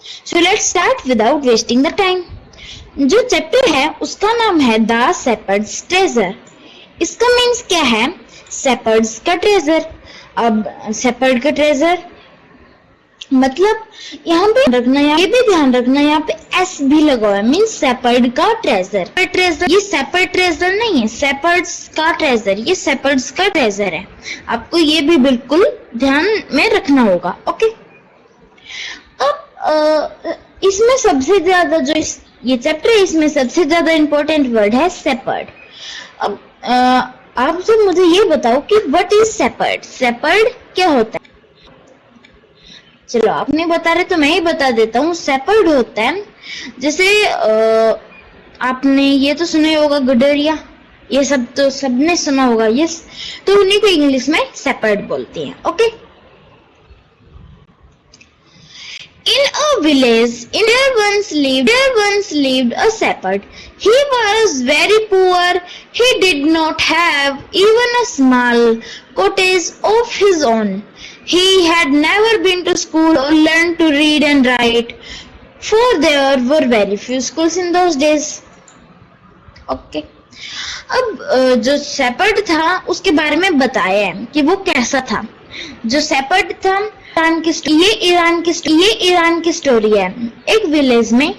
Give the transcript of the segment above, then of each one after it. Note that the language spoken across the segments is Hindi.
So let's start without wasting the time. जो चैप्टर है उसका नाम है द शेपर्ड्स ट्रेजर। इसका मीन्स क्या है? शेपर्ड्स का ट्रेजर। अब शेपर्ड का ट्रेजर मतलब यहाँ पे रखना, ये भी ध्यान रखना, यहाँ पे एस भी लगा हुआ है, मीन्स शेपर्ड का ट्रेजर। ट्रेजर ये शेपर्ड ट्रेजर नहीं है, शेपर्ड्स का ट्रेजर, ये शेपर्ड्स का ट्रेजर है। आपको ये भी बिल्कुल ध्यान में रखना होगा। ओके, अब इसमें सबसे ज्यादा जो ये चैप्टर है इसमें सबसे ज्यादा इंपॉर्टेंट वर्ड है शेपर्ड। अब आप सब मुझे ये बताओ कि व्हाट इज शेपर्ड? शेपर्ड क्या होता है? चलो आप नहीं बता रहे तो मैं ही बता देता हूँ। शेपर्ड होता है जैसे आपने ये तो सुना होगा गडरिया, ये सब तो सबने सुना होगा, यस। तो उन्हीं को इंग्लिश में शेपर्ड बोलते हैं। Okay, in a village there once lived a shepherd. He was very poor. He did not have even a small cottage of his own. He had never been to school or learned to read and write, for there were very few schools in those days. Okay. अब जो शेपर्ड था उसके बारे में बताया है कि वो कैसा था। जो शेपर्ड था ये ईरान की स्टोरी है। एक विलेज में,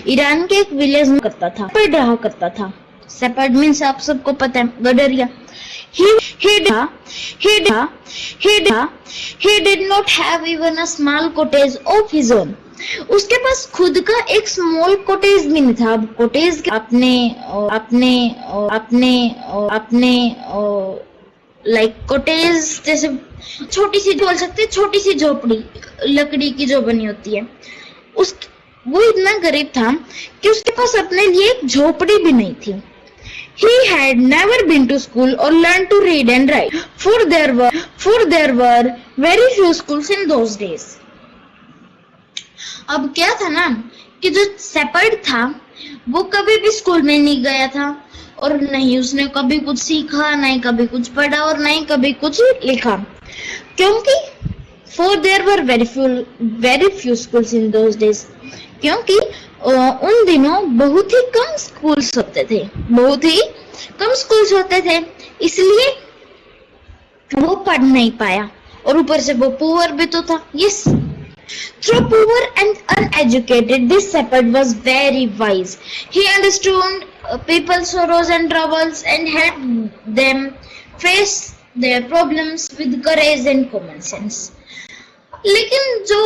ईरान के एक विलेज में करता था, शेपर्ड रहा करता था। शेपर्ड मीन्स आप सबको पता है गडरिया। He did not have even a small cottage of his own. उसके पास खुद का एक स्मॉल कॉटेज भी नहीं था। अब कॉटेज अपने लाइक कॉटेज जैसे छोटी सी बोल सकते हैं, छोटी सी झोपड़ी लकड़ी की जो बनी होती है। वो इतना गरीब था कि उसके पास अपने लिए एक झोपड़ी भी नहीं थी। He had never been to school or learned to read and write, for there were very few schools in those days. अब क्या था ना कि जो शेपर्ड था वो कभी भी स्कूल में नहीं गया था और नहीं उसने कभी कुछ सीखा, नहीं कभी कुछ पढ़ा और नहीं कभी कुछ लिखा, क्योंकि for there were very few schools in those days. क्योंकि उन दिनों बहुत ही कम स्कूल्स होते थे, इसलिए वो पढ़ नहीं पाया और ऊपर से वो पुअर भी तो था। Yes, though poor and uneducated, this shepherd was very wise. He understood people's sorrows and troubles and helped them face their problems with courage and common sense. लेकिन जो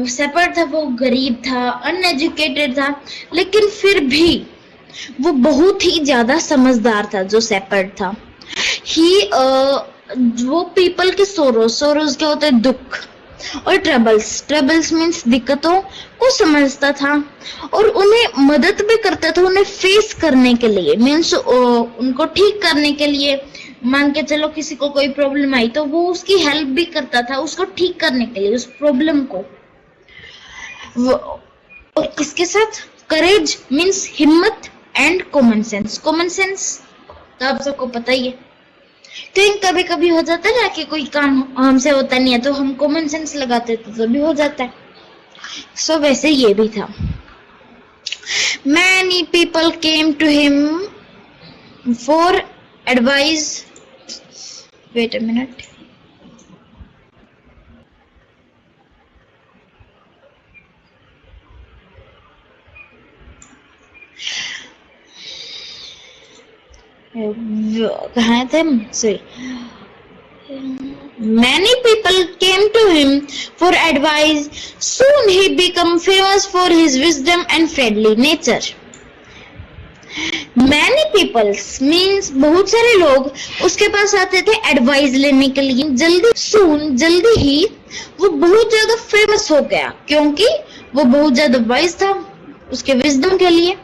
शेपर्ड था वो गरीब था, अनएजुकेटेड था, लेकिन फिर भी वो बहुत ही ज्यादा समझदार था। जो शेपर्ड था वो पीपल के सोरोज क्या होते हैं, दुख, और ट्रबल्स मीन्स दिक्कतों को समझता था और उन्हें मदद भी करता था, उन्हें फेस करने के लिए, मीन्स उनको ठीक करने के लिए। मान के चलो किसी को कोई प्रॉब्लम आई तो वो उसकी हेल्प भी करता था उसको ठीक करने के लिए, उस प्रॉब्लम को। और इसके साथ करेज मीन्स हिम्मत एंड कॉमन सेंस तो आप सबको पता ही है। तो कभी कभी हो जाता है ना कि कोई काम हमसे होता नहीं है तो हम कॉमन सेंस लगाते तो तभी हो जाता है। सो वैसे ये भी था। Many people came to him for advice. Wait a minute. कहाँ थे? Sorry. Many people came to him for advice. Soon he became famous for his wisdom and friendly nature. Many people means बहुत सारे लोग उसके पास आते थे एडवाइस लेने के लिए। जल्दी ही वो बहुत ज्यादा फेमस हो गया क्योंकि वो बहुत ज्यादा वाइज था उसके विजडम के लिए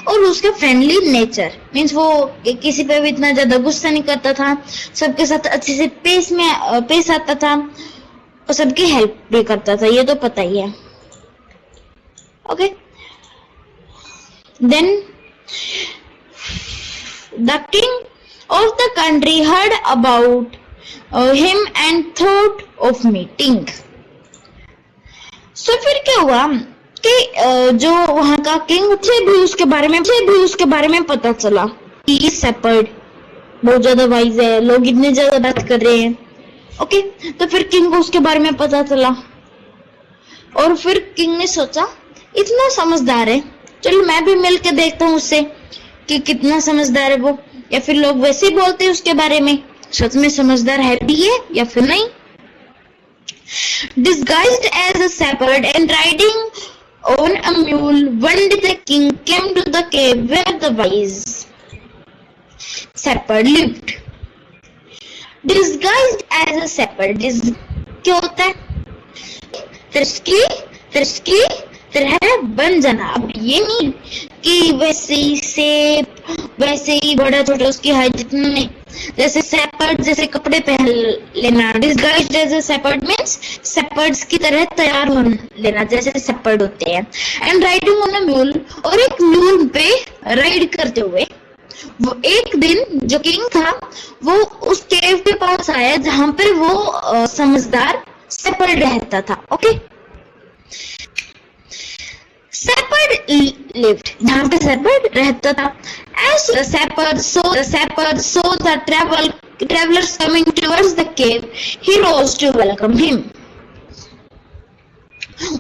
और उसका फ्रेंडली नेचर मीन्स वो किसी पे भी इतना ज्यादा गुस्सा नहीं करता था, सबके साथ अच्छे से पेश आता था और सबकी हेल्प भी करता था, ये तो पता ही है। Okay, then the king of the country heard about him and thought of meeting. सो फिर क्या हुआ कि जो वहां का किंग थे भी उसके बारे में पता चला कि शेपर्ड बहुत ज्यादा वाइज है, लोग इतने ज्यादा बात कर रहे हैं। ओके, तो फिर किंग को उसके बारे में पता चला और फिर किंग ने सोचा इतना समझदार है, चलो मैं भी मिलके देखता हूँ उससे कि कितना समझदार है वो, या फिर लोग वैसे ही बोलते हैं उसके बारे में, सच में समझदार है भी है या फिर नहीं। Disguised as a shepherd and riding on a mule, one day the king came to the cave where the wise shepherd lived. Disguised as a shepherd क्या होता है? तृष्की तरह बन जाना। अब ये नहीं कि वैसे ही सेब वैसे ही बड़ा छोटा उसकी हाइट जितना नहीं, जैसे शेपर्ड जैसे कपड़े पहन लेना। Disguised as a shepherd means shepherds की तरह तैयार हो लेना जैसे शेपर्ड होते हैं। And riding on a mule, और एक म्यूल पे राइड करते हुए वो एक दिन जो किंग था वो उस केव के पास आया जहां पर वो समझदार शेपर्ड रहता था। ओके, शेपर्ड लिव्ड, जहां पे शेपर्ड रहता था। As the shepherd saw the travelers coming towards the cave, he rose to welcome him.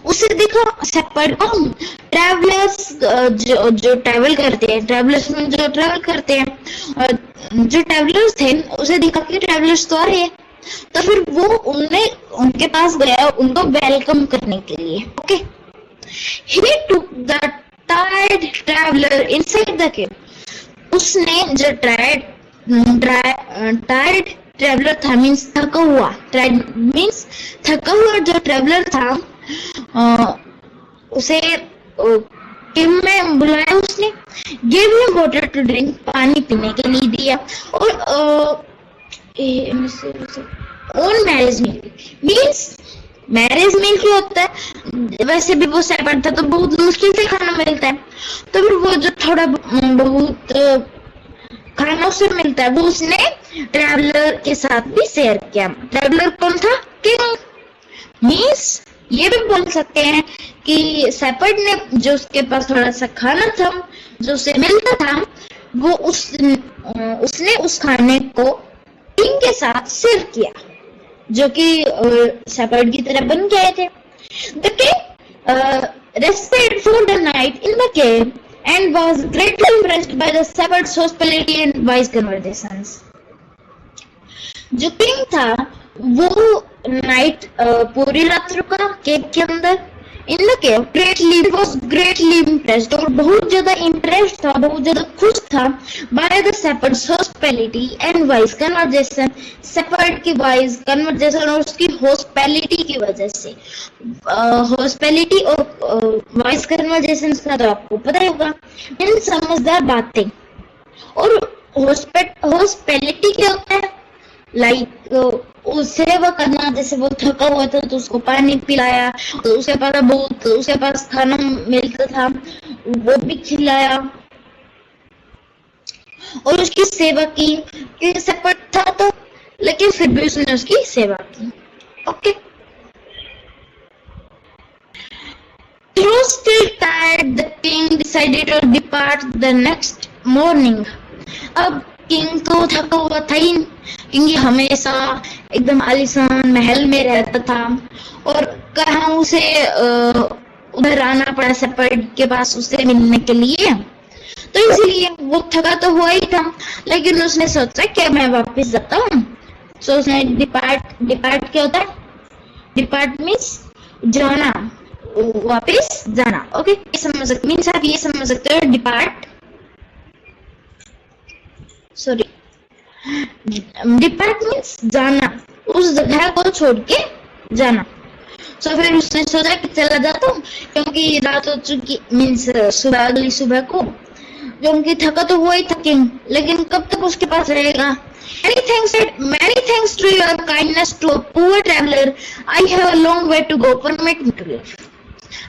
उसे देखा शेपर्ड को ट्रैवलर्स जो ट्रैवल करते हैं, ट्रैवलर्स में जो ट्रैवल करते हैं, जो ट्रैवलर्स थे उसे देखा कि ट्रैवलर्स तो आ रहे हैं, तो फिर वो उनके पास गया उनको वेलकम करने के लिए। Okay, he took the tired traveler inside the cave. उसने जो टायर्ड ट्रैवलर था मीन्स थका हुआ जो ट्रैवलर था उसे किंग में बुलाया, उसने give him water to drink, पानी पीने के लिए दिया। और ऑन मैरिज मील क्या होता है, वैसे भी वो शेपर्ड था तो बहुत मुश्किल से खाना मिलता है, तो फिर वो जो थोड़ा बहुत खाना उसे मिलता है वो उसने ट्रैवलर के साथ भी शेयर किया। ट्रैवलर कौन था? किंग। मींस ये भी बोल सकते हैं कि शेपर्ड ने जो उसके पास थोड़ा सा खाना था जो उसे मिलता था वो उसने उस खाने को किंग के साथ शेयर किया, जो कि शेपर्ड की तरह बन गए थे। The king rested for the night in the cave and was greatly impressed by the shepherd's hospitality and wise conversations. जो किंग था वो नाइट पूरी रात रुका केव के अंदर in the cave, greatly impressed, और बहुत ज्यादा इम्प्रेस्ड था, बहुत ज्यादा खुश था by the shepherd's hospitality and wise conversation, shepherd की वाइज कन्वर्सेशन और उसकी हॉस्पिटैलिटी की वजह से। हॉस्पिटैलिटी और वाइज कन्वर्सेशन का तो आपको पता ही होगा, इन समझदार बातें। और हॉस्पिटैलिटी क्या होता है? लाइक सेवा करना, जैसे वो थका हुआ था तो उसको पानी पिलाया, तो उसके पास खाना मिलता था वो भी खिलाया और उसकी सेवा की, क्योंकि शेपर्ड था तो, लेकिन फिर भी उसने उसकी सेवा की। Okay, Though still tired, the king decided to depart the next morning. अब किंग तो थका हुआ था ही, क्योंकि हमेशा एकदम आलीशान महल में रहता था और कहाँ उसे उधर आना पड़ा शेपर्ड के पास उससे मिलने के लिए, तो इसलिए वो थका तो हुआ ही था, लेकिन उसने सोचा कि मैं वापस जाता हूँ। सो उसने डिपार्ट क्या होता है? डिपार्ट मीन्स जाना, वापस जाना। ओके, समझ सकते मीन्स आप ये समझ सकते हो डिपार्ट मीन्स जाना, उस जगह को छोड़ के जाना। तो फिर उसने सोचा कि चला जाता हूँ, क्योंकि रात हो चुकी मीन्स सुबह, अगली सुबह को, क्योंकि थका तो हुआ ही था किंग, लेकिन कब तक उसके पास रहेगा। Many thanks to your kindness to a poor traveler. I have a long way to go. Permit me to leave.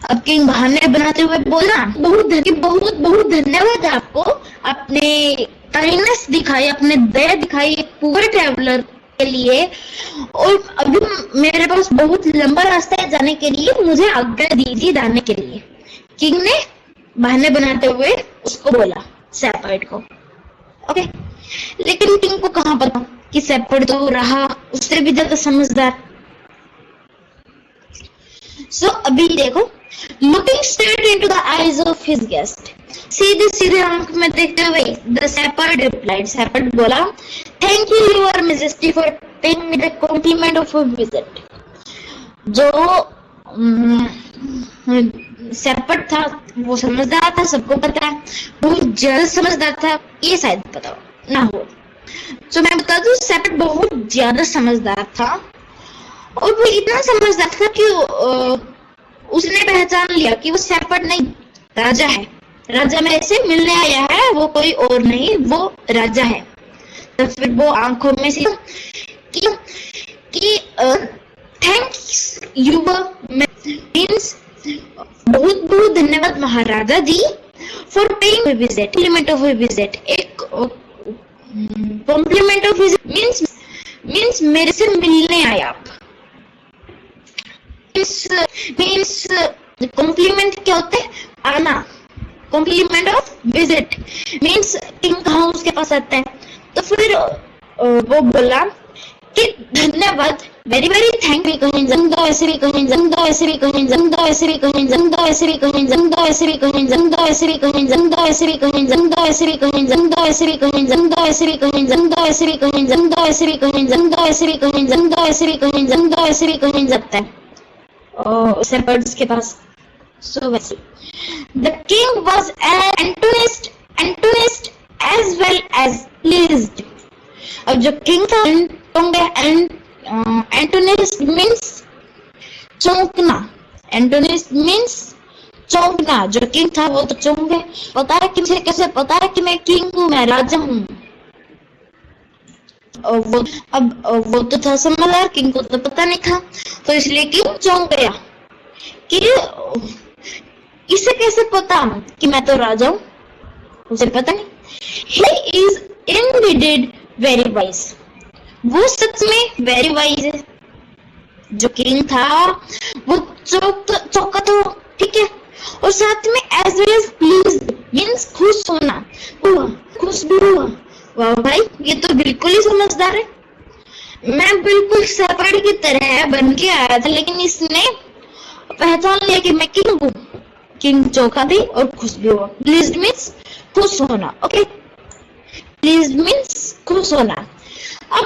अब किंग बहाने बनाते हुए बोला, बहुत धन्यवाद आपको, आपने काइंडनेस दिखाई, आपने दया दिखाई एक पुअर ट्रैवलर के लिए, और अभी मेरे पास बहुत लंबा रास्ता है जाने के लिए, मुझे आज्ञा दीजिए जाने के लिए। किंग ने बहाने बनाते हुए उसको बोला, शेपर्ड को। ओके, लेकिन किंग को कहाँ पता कि शेपर्ड तो रहा उससे भी ज्यादा समझदार। सो अभी देखो, looking straight into the eyes of his guest, सीधे सीधे आंख में देखते हुए द शेपर्ड रिप्लाइड, शेपर्ड बोला, thank you your majesty for paying me the compliment of your visit. जो शेपर्ड था वो समझदार था, सबको पता है, बहुत ज्यादा समझदार था, ये शायद पता ना हो। तो मैं बता दूं, शेपर्ड बहुत ज्यादा समझदार था, और वो इतना समझदार था कि उसने पहचान लिया कि वो शेपर्ड नहीं, राजा है। राजा मेरे से मिलने आया है, वो कोई और नहीं, वो राजा है। तो फिर वो आंखों में से कि थैंक्स यू मीन्स बहुत बहुत धन्यवाद Maharaja ji for paying my visit, compliment of visit. एक कॉम्प्लीमेंट ऑफ विजिट मीन्स मेरे से मिलने आए आप। मीन्स कॉम्प्लीमेंट क्या होता है? आना। Compliment of visit means king कहाँ उसके पास आता है। तो फिर वो बोला कि धन्यवाद, वेरी वेरी थैंक यू, कहीं जम दो ऐसे भी, कहीं जम दो ऐसे भी, कहीं जम दो ऐसे भी, कहीं जम दो ऐसे भी, कहीं जम दो ऐसे भी, कहीं जम दो ऐसे भी, कहीं जम दो ऐसे भी, कहीं जम दो ऐसे भी, कहीं जम दो ऐसे भी, कहीं जम दो ऐसे भी, कहीं जम दो ऐसे भी, कहीं जम दो ऐसे भी, कहीं जम दो ऐसे भी, कहीं जम दो ऐसे भी, कहीं जम दो ऐसे भी, कहीं जमता है शेपर्ड्स के पास। So वैसे the king was enthused as well as pleased। अब जो किंग था एंटोनिस्ट मीन्स चौंकना, एंटोनिस्ट मीन्स चौंकना। जो किंग था वो तो चौंक गए, पता है कि मुझे कैसे पता है कि मैं किंग हूँ, मैं राजा हूँ। वो तो था समझदार, किंग को तो पता नहीं था, तो इसलिए किंग चौंक गया कि इसे कैसे पता कि मैं तो राजा हूँ, उसे पता नहीं। He is indeed very wise, वो सच में वेरी वाइज है। जो किंग था वो चौका तो ठीक है, और साथ में as well as please means खुश होना, खुश भी हुआ। वाह भाई, ये तो बिल्कुल ही समझदार है। मैं बिल्कुल शेपर्ड की तरह बन के आया था, लेकिन इसने पहचान लिया कि मैं किंग हूँ। किंग चौका भी और खुश भी हुआ। प्लीज मीन्स खुश होना। ओके, प्लीज मीन्स खुश होना। अब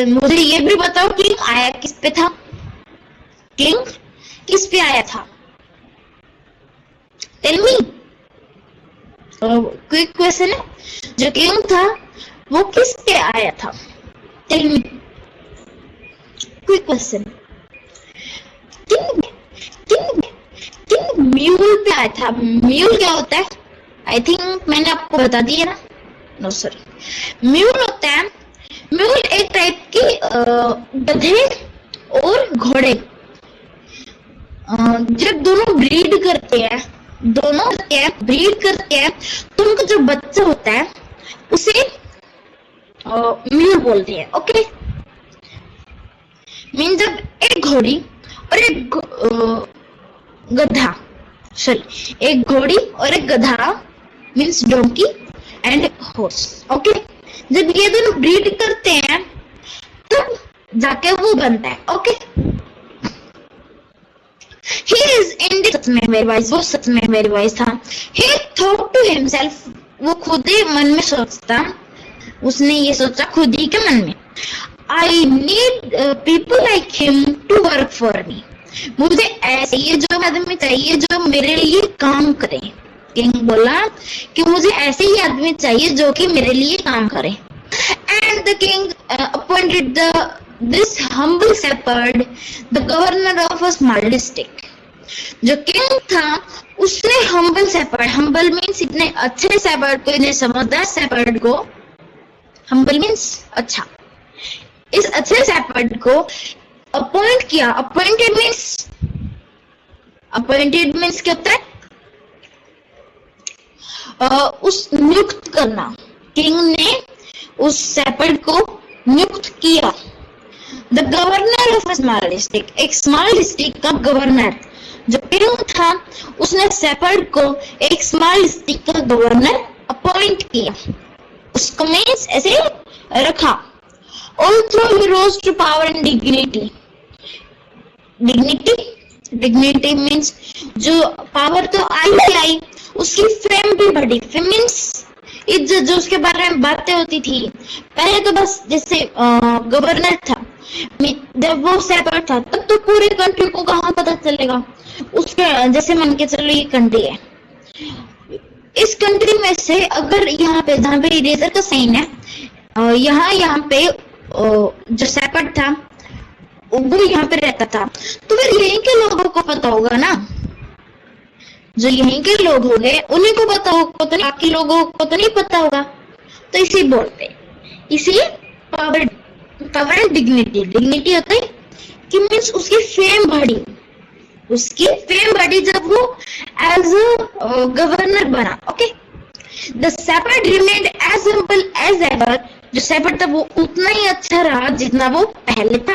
मुझे ये भी बताओ, किंग आया किस पे था? किंग किस पे आया था? Tell me. क्विक क्वेश्चन है, जो किंग था वो किस पे आया था? Tell me, quick question. King mule पे आया था। म्यूल क्या होता है? आई थिंक मैंने आपको बता दिया ना। नो सॉरी, म्यूल होता है, म्यूल एक टाइप की गधे और घोड़े जब दोनों ब्रीड करते हैं, ब्रीड करते हैं, तो उनका जो बच्चा होता है उसे म्यूल बोलते हैं। ओके, मीन जब एक घोड़ी और एक गधा, सॉरी एक घोड़ी और एक गधा means donkey and horse. Okay, जब ये दोनों ब्रीड करते हैं तब जाके वो बनता है। ओके, he is indeed सच में वेरी वाइज, वो सच में वेरी वाइज था। he thought to himself, वो खुद ही मन में सोचता, उसने ये सोचा खुद ही के मन में, I need people like him to work for me। मुझे ऐसे ये जो आदमी चाहिए जो मेरे लिए काम करे। किंग बोला कि मुझे ऐसे ही आदमी चाहिए जो कि मेरे लिए काम करे। And the king appointed this humble shepherd the governor of a small district। जो किंग था उसने हम्बल शेपर्ड, हम्बल मीन्स इतने अच्छे शेपर्ड को, इतने समझदार शेपर्ड को, हम्बल मीन्स अच्छा, इस अच्छे शेपर्ड को अपॉइंट किया। अपॉइंटेड मीन्स क्या होता है? उस नियुक्त करना। किंग ने उस शेपर्ड को नियुक्त किया the governor of a small district, एक स्मॉल डिस्ट्रिक्ट का गवर्नर जो किंग था, उसने शेपर्ड को एक स्मॉल डिस्ट्रिक्ट का गवर्नर अपॉइंट किया, उसको मीन्स ऐसे रखा। Although he rose to power and dignity, dignity means जो पावर तो आई, उसकी फेम भी बढ़ी। फेम मीन्स इज्जत, जो उसके बारे में बातें होती थी। पहले तो बस जैसे गवर्नर था, जब वो शेपर्ड था तब तो पूरे कंट्री को कहाँ पता चलेगा उसके, जैसे मान के चलो ये कंट्री है, इस कंट्री में से अगर यहाँ पे जहाँ पे इरेजर का साइन है, यहाँ पे जो शेपर्ड था वो यहाँ पे रहता था, तो फिर यहीं के लोगों को पता होगा ना, जो यहीं के लोग होंगे उन्हीं को पता होगा, तो बाकी लोगों को तो नहीं पता होगा। तो इसी बोलते, इसी पावर एंड डिग्निटी होता है कि मीन्स उसकी फेम बढ़ी जब वो एज अ गवर्नर बना। Okay, the shepherd remained as humble as ever, जो शेपर्ड था वो उतना ही अच्छा रहा जितना वो पहले था।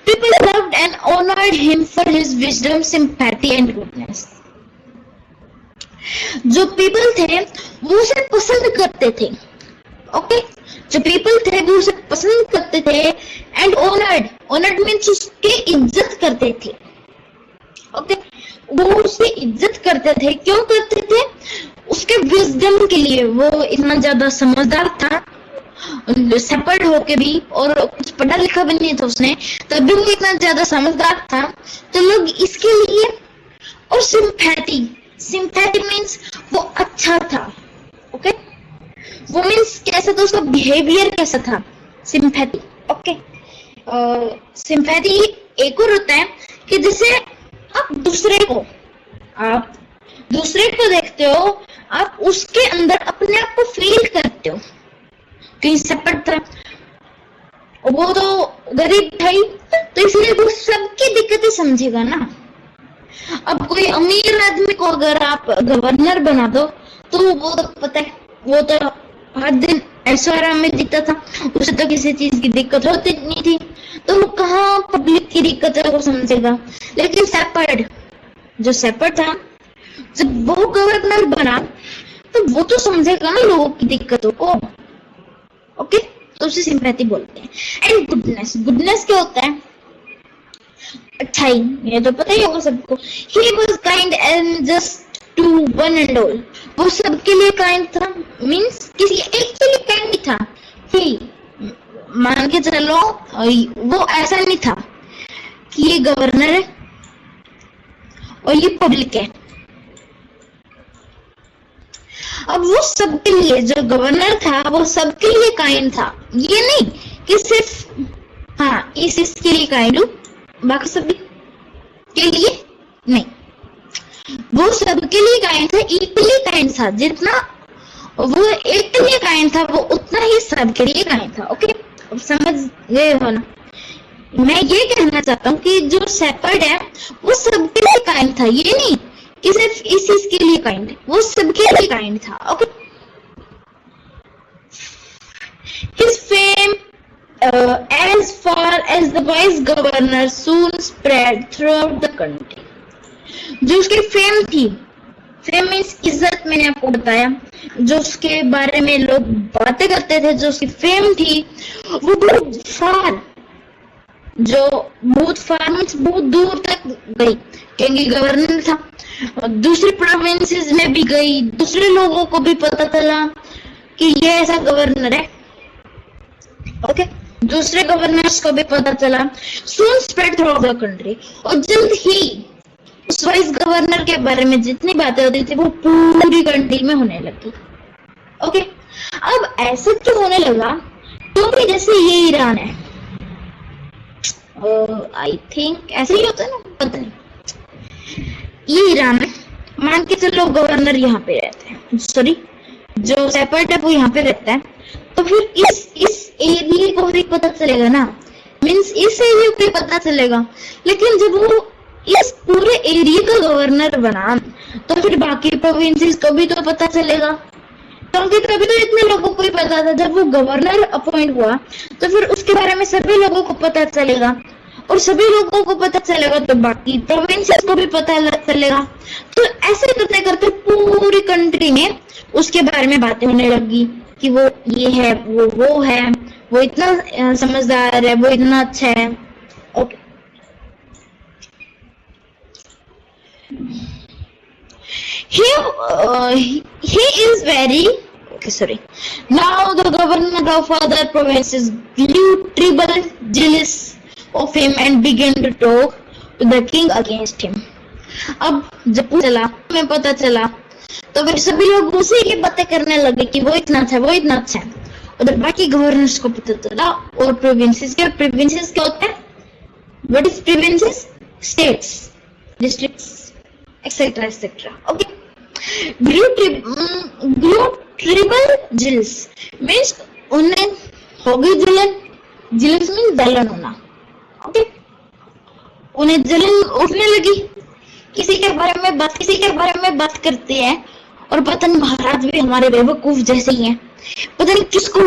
People loved and honored him for his wisdom, sympathy and goodness. जो पीपल थे वो उसे पसंद करते थे। ओके, जो पीपल थे वो उसे पसंद करते थे एंड ऑनर्ड मीन्स उसकी इज्जत करते थे। ओके, वो उसकी इज्जत करते थे। क्यों करते थे? उसके विजडम के लिए। वो इतना ज्यादा समझदार था शेपर्ड होके भी, और कुछ पढ़ा लिखा भी नहीं था उसने, तब भी वो इतना ज्यादा समझदार था, तो लोग इसके लिए। और सिंपैथी मीन्स वो अच्छा था। ओके, वो मीन्स कैसा था, उसका बिहेवियर कैसा था, सिंपैथी। ओके, सिंपैथी एक और होता है कि जैसे आप दूसरे को देखते हो, आप उसके अंदर अपने आप को फील करते हो। कहीं शेपर्ड था, वो तो गरीब था ही, तो इसलिए वो सबकी दिक्कतें समझेगा ना। अब कोई अमीर आदमी को अगर आप गवर्नर बना दो, तो वो तो पता है, वो तो हर दिन ऐशो आराम में जीता था, उसे तो किसी चीज की दिक्कत होती नहीं थी, तो वो कहाँ पब्लिक की दिक्कतों को समझेगा। लेकिन जो शेपर्ड था, जब वो गवर्नर बना तो वो तो समझेगा ना लोगों की दिक्कतों को। ओके, तो उसे सिंपैथी बोलते हैं। एंड गुडनेस क्या होता है? अच्छाई, ये तो पता ही होगा सबको। He was kind and just to one and all, वो सबके लिए काइंड था, मीन्स किसी एक के लिए काइंड नहीं था। ही मान के चलो, वो ऐसा नहीं था कि ये गवर्नर है और ये पब्लिक है। अब वो सबके लिए, जो गवर्नर था वो सबके लिए काइंड था। ये नहीं कि सिर्फ इसके लिए काइंड हूँ, बाकी सभी के लिए नहीं। वो सबके लिए काइंड था, इक्वली काइंड था। जितना वो एक के लिए काइंड था, वो उतना ही सबके लिए काइंड था। ओके, अब समझ गए हो ना? मैं ये कहना चाहता हूँ कि जो शेपर्ड है वो सबके लिए काइंड था, ये नहीं कि सिर्फ इस के लिए काइंड, वो सबके लिए काइंड था। Okay, his fame as far as the vice governor soon spread throughout the country. जो उसकी फेम मीन्स इज्जत, मैंने आपको बताया, जो उसके बारे में लोग बातें करते थे, जो उसकी फेम थी, वो बहुत फार मीन्स बहुत दूर तक गई, क्योंकि गवर्नर था। दूसरी प्रोविंसेस में भी गई, दूसरे लोगों को भी पता चला कि ये ऐसा गवर्नर है। ओके, दूसरे गवर्नर्स को भी पता चला। सून स्प्रेड थ्रू द कंट्री, और जल्द ही उस वाइस गवर्नर के बारे में जितनी बातें होती थी वो पूरी कंट्री में होने लगी। ओके, अब ऐसा क्यों होने लगा? क्योंकि जैसे ये ईरान है, आई थिंक ऐसे ही होता है ना, पता नहीं, ये ईरान है, मान के चलो गवर्नर यहाँ पे रहते हैं, सॉरी जो शेपर्ड है वो यहाँ पे रहता है, तो फिर इस एरिया को भी पता चलेगा ना, मीन्स इस एरिया को भी पता चलेगा। लेकिन जब वो इस पूरे एरिया का गवर्नर बना, तो फिर बाकी प्रोविंसेस को भी तो पता चलेगा क्योंकि तभी तो इतने लोगों को ही पता था। जब वो गवर्नर अपॉइंट हुआ तो फिर उसके बारे में सभी लोगों को पता चलेगा, और सभी लोगों को पता चलेगा तो बाकी प्रोविंसेस को भी पता चलेगा। तो ऐसे करते करते पूरी कंट्री में उसके बारे में बातें होने लगी कि वो ये है, वो है, वो इतना समझदार है, वो इतना अच्छा है। Okay, he is very okay, sorry. Now the governor of other provinces grew tribal jealous of him and began to talk to the king against him. अब जब चला में पता चला तो फिर सभी लोग उसी की बातें करने लगे कि वो इतना अच्छा है, वो इतना अच्छा है। उधर बाकी गवर्नर्स को पता चला, और प्रोविंसेस क्या होता है? What is provinces? States, districts, etcetera etcetera. Okay, ग्रू ट्रिबल जिल्स मीन्स उन्हें हो गई जलन। जिल्स मीन्स जलन होना। ओके, उन्हें जलन उठने लगी। किसी के बारे में बात करते हैं, और पता नहीं महाराज भी हमारे बेवकूफ जैसे ही हैं। पता नहीं किसको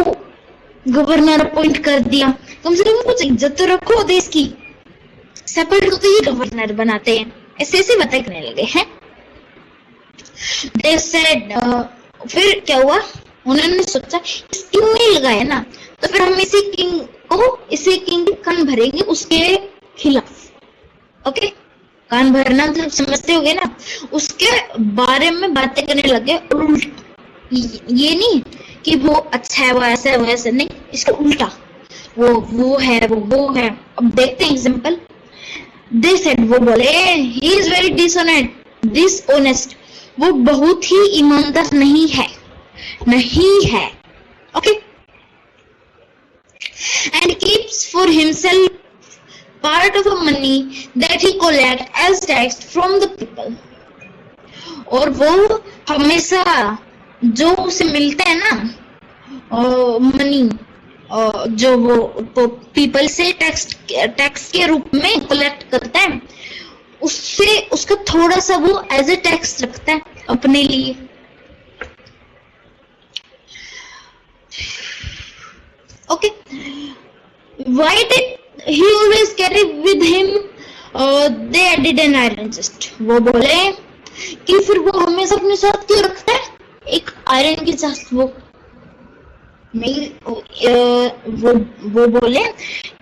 गवर्नर अपॉइंट कर दिया। कम से कम कुछ इज्जत तो रखो देश की। सेपरेट को तो ये गवर्नर बनाते हैं। ऐसे बातें करने लगे हैं। They said, फिर क्या हुआ? उन्होंने सोचा इस किंग ने लगाया ना, तो फिर हम इसी किंग कान भरेंगे उसके खिलाफ। ओके, कान भरना मतलब समझते होगे ना, उसके बारे में बातें करने लगे। और ये नहीं कि वो अच्छा है, वो ऐसा है, वो ऐसा नहीं, इसका उल्टा वो है, वो है। अब देखते हैं एग्जांपल। They said, वो बोले he is very dishonest, वो बहुत ही ईमानदार नहीं है। Okay, and keeps for himself part of the money that he collect as tax from the people, और वो हमेशा जो उसे मिलता है ना मनी, जो वो पीपल से टैक्स के रूप में कलेक्ट करता है, उससे उसका थोड़ा सा वो एज ए टैक्स रखता है अपने लिए। Okay, why did he always carry with him they added an iron chest? वो बोले कि फिर वो हमेशा अपने साथ क्यों रखता है एक आयरन की चेस्ट? वो बोले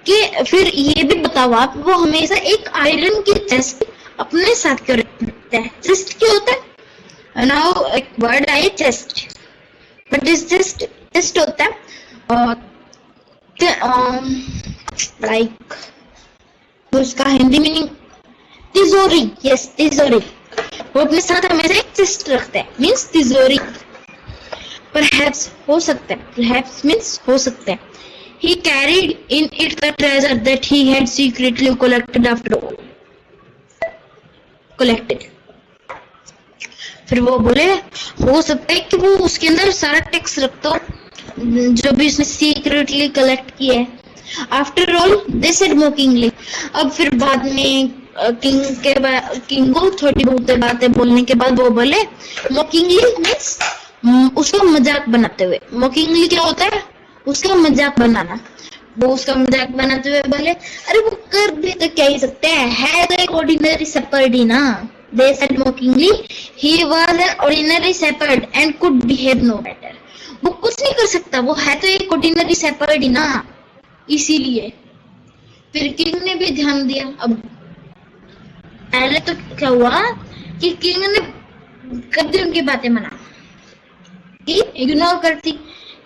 कि फिर ये भी बताओ आप, वो हमेशा एक आयरन की चेस्ट अपने साथ क्यों रखता है? चेस्ट क्या होता है? नाउ एक वर्ड आए चेस्ट, बट इस चेस्ट होता है लाइक उसका हिंदी मीनिंग तिजोरी। यस, तिजोरी। वो अपने साथ हमेशा एक चेस्ट रखता है, मीन्स तिजोरी। Perhaps हो सकता है, perhaps means हो सकता है। He carried in it the treasure that he had secretly collected after all. Collected. फिर वो बोले हो सकता है कि वो उसके अंदर सारा टैक्स रखता हो जो भी उसने सीक्रेटली कलेक्ट किया है। After all, they said mockingly. अब फिर बाद में किंग को थोड़ी बहुत बातें बोलने के बाद वो बोले mockingly means उसका मजाक बनाते हुए। मॉकिंगली क्या होता है? उसका मजाक बनाना। वो उसका मजाक बनाते हुए बोले अरे वो कर भी तो क्या ही सकते है तो एक ऑर्डिनरी शेपर्ड ही ना। They said mockingly, he was an ordinary shepherd and could behave no better. वो कुछ नहीं कर सकता, वो है तो एक ऑर्डिनरी शेपर्ड ही ना, इसीलिए। फिर किंग ने भी ध्यान दिया। अब पहले तो क्या हुआ कि किंग ने कभी उनकी बातें मना इग्नोर करती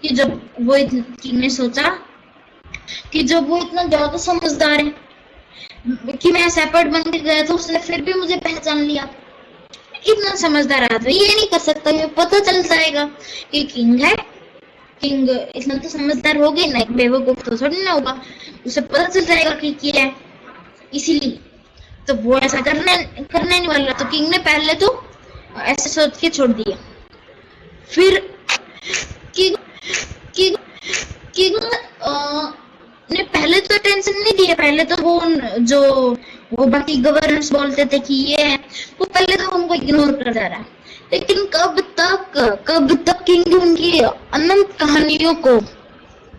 कि जब वो किंग ने सोचा कि जब वो इतना ज्यादा समझदार है कि मैं शेपर्ड बन के गया तो उसने फिर भी मुझे पहचान लिया। इतना समझदार आदमी ये नहीं कर सकता, ये पता चल जाएगा कि किंग है। किंग इतना तो समझदार हो गई ना, बेवकूफ तो थोड़ी ना होगा, उसे पता चल जाएगा कि क्या है। इसीलिए तो वो ऐसा करना नहीं वाला। तो किंग ने पहले तो ऐसे सोच के छोड़ दिया। फिर किंग ने पहले तो टेंशन नहीं दिया। पहले तो वो बाकी गवर्नर्स बोलते थे कि ये है, वो पहले तो हमको इग्नोर कर जा रहा है। लेकिन कब तक किंग उनकी अनंत कहानियों को,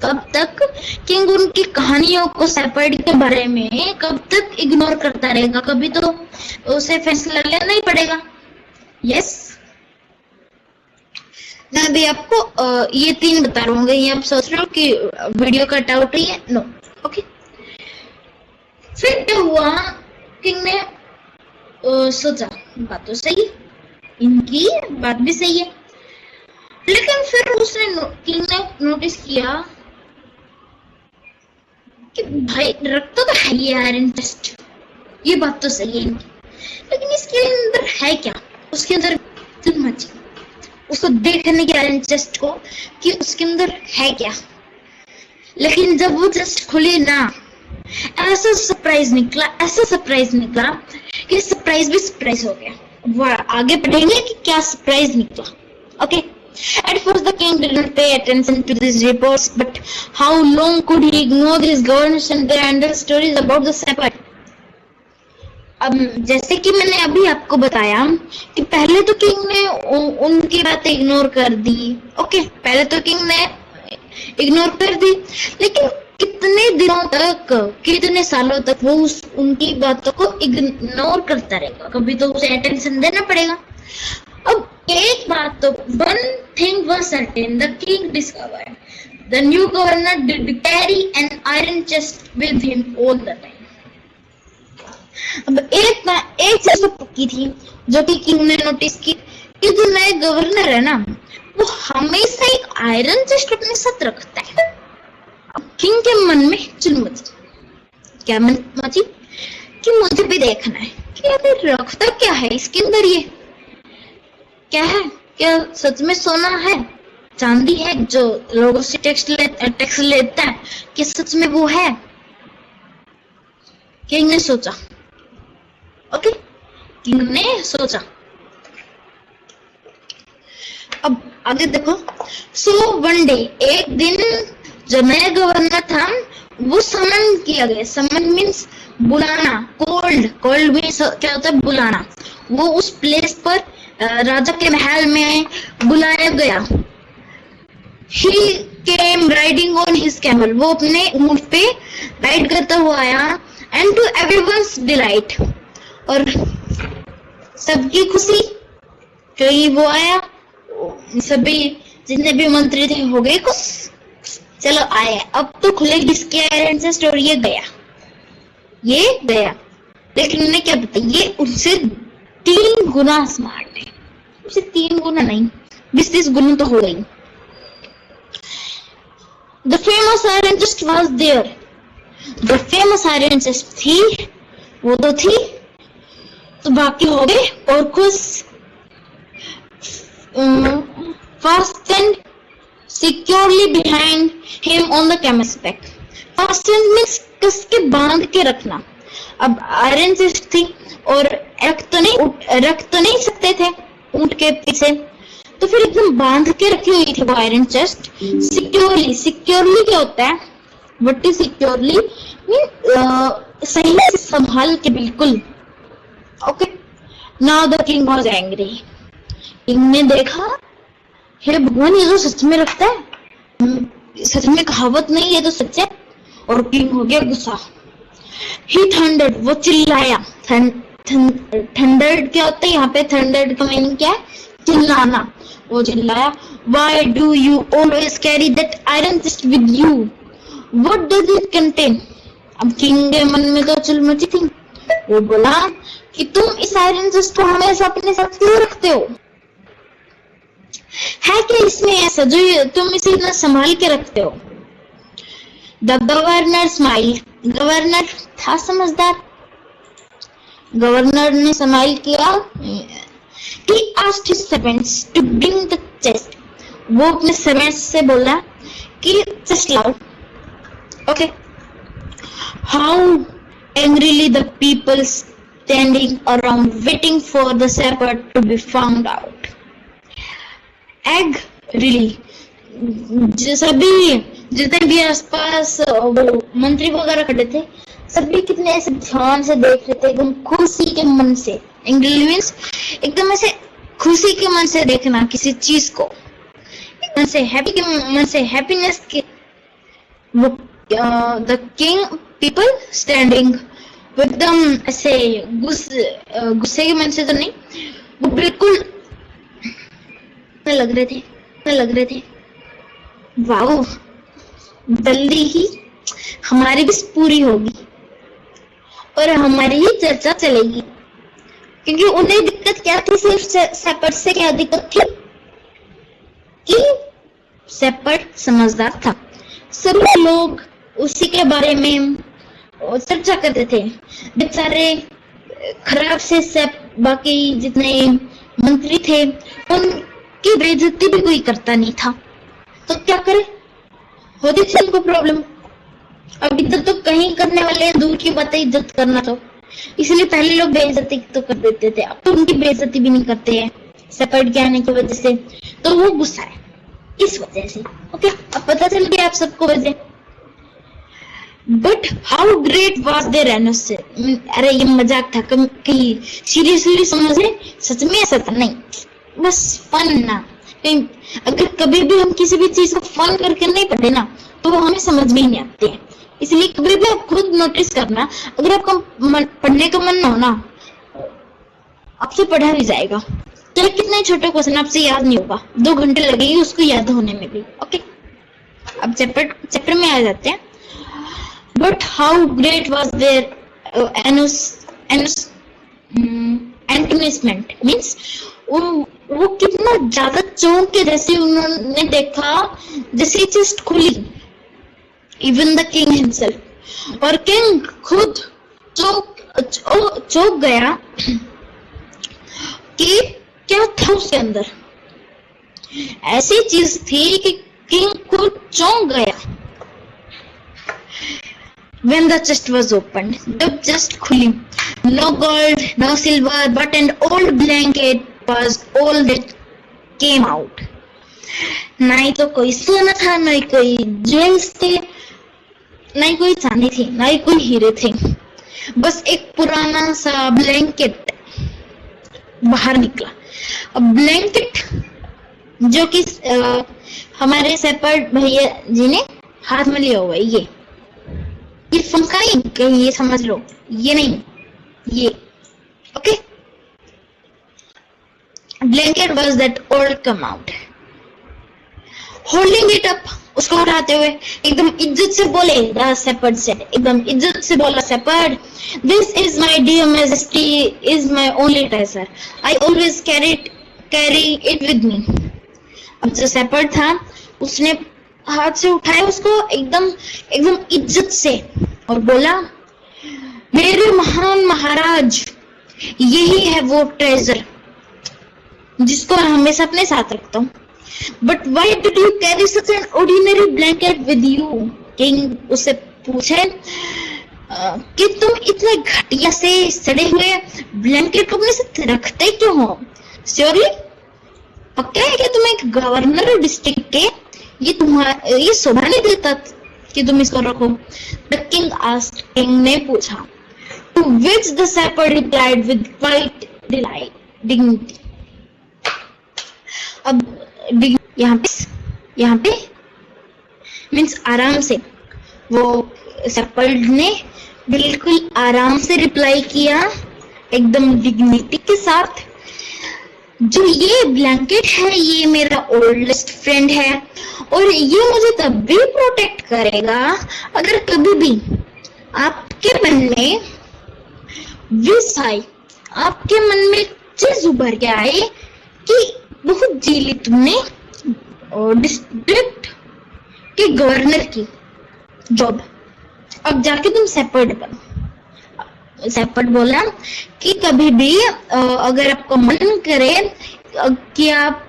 कब तक किंग उनकी कहानियों को शेपर्ड के बारे में कब तक इग्नोर करता रहेगा? कभी तो उसे फैसला लेना ही पड़ेगा। यस, मैं अभी आपको ये 3 बता रहा हूँ। ये आप सोच रहे हो कि वीडियो कट आउट ही है? No, okay. फिर क्या हुआ, किंग ने सोचा बात तो सही, इनकी बात भी सही है, लेकिन फिर उसने किंग ने नोटिस किया कि भाई रखता तो है ये आयरन चेस्ट, ये बात तो सही है इनकी, लेकिन इसके अंदर है क्या? उसके अंदर मची उसको देखने की आयरन चेस्ट को कि उसके अंदर है क्या। लेकिन जब वो चेस्ट खुली ना, ऐसा सरप्राइज निकला कि सरप्राइज भी सरप्राइज हो गया। वो आगे बढ़ेंगे कि क्या सरप्राइज निकला। Okay, at first the king did not pay attention to these reports, but how long could he ignore these governors and their endless stories about the shepherd? अब जैसे कि मैंने अभी आपको बताया कि पहले तो किंग ने उनकी बातें इग्नोर कर दी। ओके, पहले तो किंग ने इग्नोर कर दी, लेकिन कितने दिनों तक, कितने सालों तक वो उनकी बातों को इग्नोर करता रहेगा? कभी तो उसे अटेंशन देना पड़ेगा। अब एक बात तो, one thing was certain, the king discovered the new governor did carry an iron chest with him all the time. अब एक चीज तो पक्की थी जो कि किंग ने नोटिस की कि जो नया गवर्नर है ना, वो हमेशा एक आयरन चेस्ट अपने साथ रखता है। अब किंग के मन में चुल मची, क्या मची कि मुझे भी देखना है कि अगर रखता क्या है इसके अंदर, ये क्या है? क्या सच में सोना है, चांदी है जो लोगों से टैक्स लेता है, कि सच में वो है? किंग ने सोचा। ओके, किंग ने सोचा। अब आगे देखो। सो वन डे, एक दिन जो नया गवर्नर था वो समन किया गया। समन मीन्स बुलाना, कोल्ड मीन्स क्या होता है? बुलाना। वो उस प्लेस पर राजा के महल में बुलाया गया। He came riding on his camel, वो अपने ऊंट पे राइड करता हुआ आया। And to everyone's delight, और सबकी खुशी कि वो आया, सभी जितने भी मंत्री थे हो गए खुश। चलो आए, अब तो खुलेगी इसकी आयरन चेस्ट, और ये गया। लेकिन उन्हें क्या पता, ये उनसे 3 गुना स्मार्ट है। उसे 3 गुना नहीं, 20-30 गुना तो हो गई। The famous iron chest was there. The famous iron chest थी, वो तो थी, तो बाकी हो गए और खुश। Fastened securely behind him on the camel's back. Fastened means कस के बांध के रखना। अब आयरन चेस्ट थी और रख तो नहीं सकते थे ऊंट के पीछे, तो फिर एकदम बांध के रखी हुई थी वो आयरन चेस्ट सिक्योरली क्या होता है? व्हाट इज सिक्योरली मीन सही से संभाल के, बिल्कुल। Okay, now the king was angry. King ने देखा, हे भगवान, ये तो सच में रखता है, सच में कहावत नहीं, ये तो सच है। और किंग हो गया गुस्सा। ही थंडर्ड, वो चिल्लाया। थंडर्ड क्या होता है? यहाँ पे थंडर्ड का मीनिंग क्या है? चिल्लाना। वो चिल्लाया, Why do you always carry that iron chest with you? What does it contain? अब किंग के मन में तो चुल मची थी। वो बोला कि तुम इस आयरन चेस्ट को हमेशा अपने साथ क्यों रखते हो? है क्या इसमें ऐसा जो तुम इसे इतना संभाल के रखते हो? The governor smiled. गवर्नर था समझदार। गवर्नर ने स्माइल किया। He asked his servants to bring the chest. वो अपने servants से बोला कि चेस्ट लाओ। Okay. How angrily the people standing around waiting for the shepherd to be found out. Angrily, सभी जितने भी आसपास वो मंत्री वगैरह खड़े थे, सभी कितने ऐसे ध्यान से देख रहे थे, एकदम खुशी के मन से। एंग्री मींस एकदम ऐसे खुशी के मन से देखना किसी चीज को, मन से हैप्पी के मन से हैप्पीनेस के, वो द किंग पीपल स्टैंडिंग एकदम ऐसे गुस्से के मन से तो नहीं, वो बिल्कुल लग रहे थे वाओ जल्दी ही हमारी भी पूरी होगी और हमारी ही चर्चा चलेगी। क्योंकि उन्हें दिक्कत क्या थी, सिर्फ शेपर्ड से क्या दिक्कत थी कि शेपर्ड समझदार था। सभी लोग उसी के बारे में चर्चा करते थे। बेचारे खराब से बाकी जितने मंत्री थे उनकी बेइज्जती भी कोई करता नहीं था, तो क्या करे, होती थी उनको प्रॉब्लम। अब इज्जत तो कहीं करने वाले, दूर की बात है इज्जत करना, तो इसलिए पहले लोग बेइज्जती तो कर देते थे, अब तो उनकी बेइज्जती भी नहीं करते हैं शेपर्ड के आने की वजह से। तो वो गुस्सा है इस वजह से। ओके, अब पता चल गया आप सबको वजह। But how great was there एनोस। अरे ये मजाक था, कहीं सीरियसली समझे, सच में ऐसा था नहीं, बस फन ना। अगर कभी भी हम किसी भी चीज को फन करके नहीं पढ़े ना तो वो हमें समझ में ही नहीं आते हैं। इसलिए कभी भी आप खुद नोटिस करना, अगर आपका पढ़ने का मन ना हो ना, आपसे पढ़ा भी जाएगा, चाहे कितने छोटे क्वेश्चन आपसे याद नहीं होगा, 2 घंटे लगेगी उसको याद होने में भी। ओके, अब चैप्टर में आ जाते हैं। But how great was their astonishment means वो कितना ज्यादा चौंक के जैसे उन्होंने देखा, जैसे चेस्ट खुली, इवन द किंग हिमसेल्फ, और किंग खुद चौंक गया कि क्या था उसके अंदर। ऐसी चीज थी कि किंग खुद चौंक गया। When the chest was opened, जब chest खुली, no gold, no silver, but an old blanket was all that came out. ना ही तो कोई सोना था, ना ही कोई ज्वेल्स थे, ना ही कोई चांदी थी, ना ही कोई हीरे थे, बस एक पुराना सा ब्लैंकेट बाहर निकला। अब ब्लैंकेट जो कि हमारे शेपर्ड भैया जी ने हाथ में लिया हुआ है, ये फंका नहीं, कहीं ये समझ लो, ये नहीं, ये। Okay, blanket was that old come out, holding it up, उसको उठाते हुए एकदम इज्जत से बोले, द शेपर्ड सेड, एकदम इज्जत से बोला shepherd, this is my dear majesty, is my only treasure, I always carry it with me. अब जो शेपर्ड था उसने हाथ से उठाया उसको एकदम इज्जत से और बोला, मेरे महान महाराज, यही है वो ट्रेजर जिसको मैं हमेशा अपने साथ रखता हूँ। But why did you carry such an ordinary blanket with you? King उससे पूछे कि तुम इतने घटिया से सड़े हुए ब्लैंकेट को अपने साथ रखते क्यों हो? श्योरली पक्का है कि तुम एक गवर्नर डिस्ट्रिक्ट के, ये शोभा नहीं देता कि तुम इसको रखो? द किंग आस्क्ड, किंग ने पूछा। To which the shepherd replied with quiet dignity. अब यहाँ पे मीन्स आराम से, वो शेपर्ड ने बिल्कुल आराम से रिप्लाई किया, एकदम डिग्निटी के साथ, जो ये ब्लैंकेट है ये मेरा ओल्डेस्ट फ्रेंड है और ये मुझे तब भी प्रोटेक्ट करेगा अगर कभी भी आपके मन में विश आए, आपके मन में चीज उभर के आए कि बहुत जी ली तुमने डिस्ट्रिक्ट के गवर्नर की जॉब, अब जाके तुम शेपर्ड बनो। शेपर्ड बोला कि कभी भी अगर आपको मन करे कि आप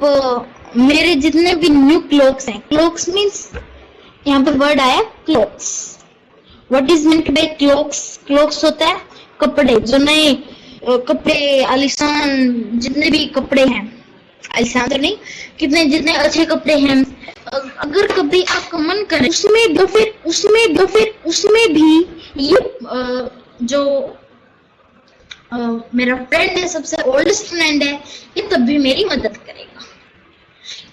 मेरे जितने भी न्यू क्लोक्स हैं, क्लोक्स मीन्स यहाँ पे वर्ड आया cloaks, what is meant by cloaks? Cloaks होता है कपड़े, जो नए कपड़े, आलिशान जितने भी कपड़े हैं, आलिशान तो नहीं, जितने अच्छे कपड़े हैं, अगर कभी आपका मन करे उसमें भी ये जो मेरा फ्रेंड है, सबसे ओल्डेस्ट फ्रेंड है, ये तब भी मेरी मदद करेगा।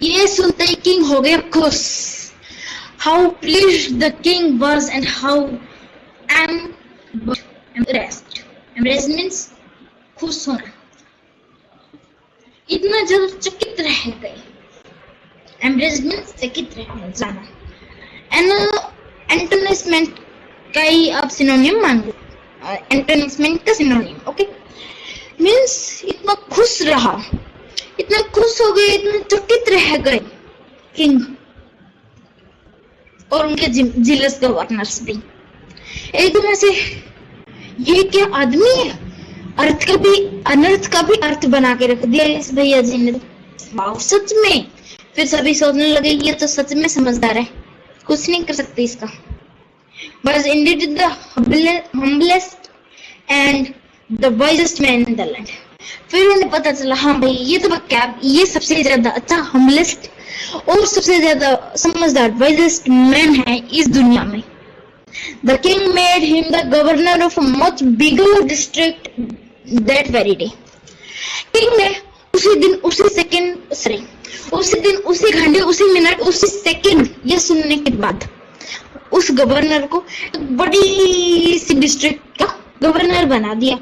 ये सुनते ही किंग हो गया खुश। How pleased the king was and how embraced. Embraced means खुश होना। इतना ज्यादा चकित रह गए। एम्ब्रेस्ड मीन्स चकित रह जाना। एंटोनिसमेंट का ही आप सिनोनिम मान लो। एंटोनिसमेंट का सिनोनिम, ओके, मीन्स इतना खुश रहा, इतना खुश हो गए, इतना चकित रह गए किंग और उनके जिलस गवर्नर्स भी। एकदम ऐसे, ये क्या आदमी है, अर्थ का भी अनर्थ का भी अर्थ बना के रख दिया इस भैया जी ने। वाह, सच में। फिर सभी सोचने लगे ये तो सच में समझदार है, कुछ नहीं कर सकते इसका। Was indeed the humblest and the wisest man in the land. फिर उन्हें पता चला, हाँ भाई ये तो क्या, ये सबसे ज्यादा अच्छा, हम्बलेस्ट और सबसे ज्यादा समझदार, वाइजेस्ट मैन है इस दुनिया में। The king made him the governor of a much bigger district that very day. King ने उसी दिन, उसी सेकंड, सॉरी, उसी दिन, उसी घंटे, उसी मिनट, उसी सेकंड ये सुनने के बाद उस गवर्नर को एक बड़ी सी डिस्ट्रिक्ट का गवर्नर बना दिया।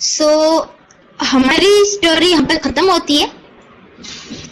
सो हमारी स्टोरी यहाँ पे खत्म होती है।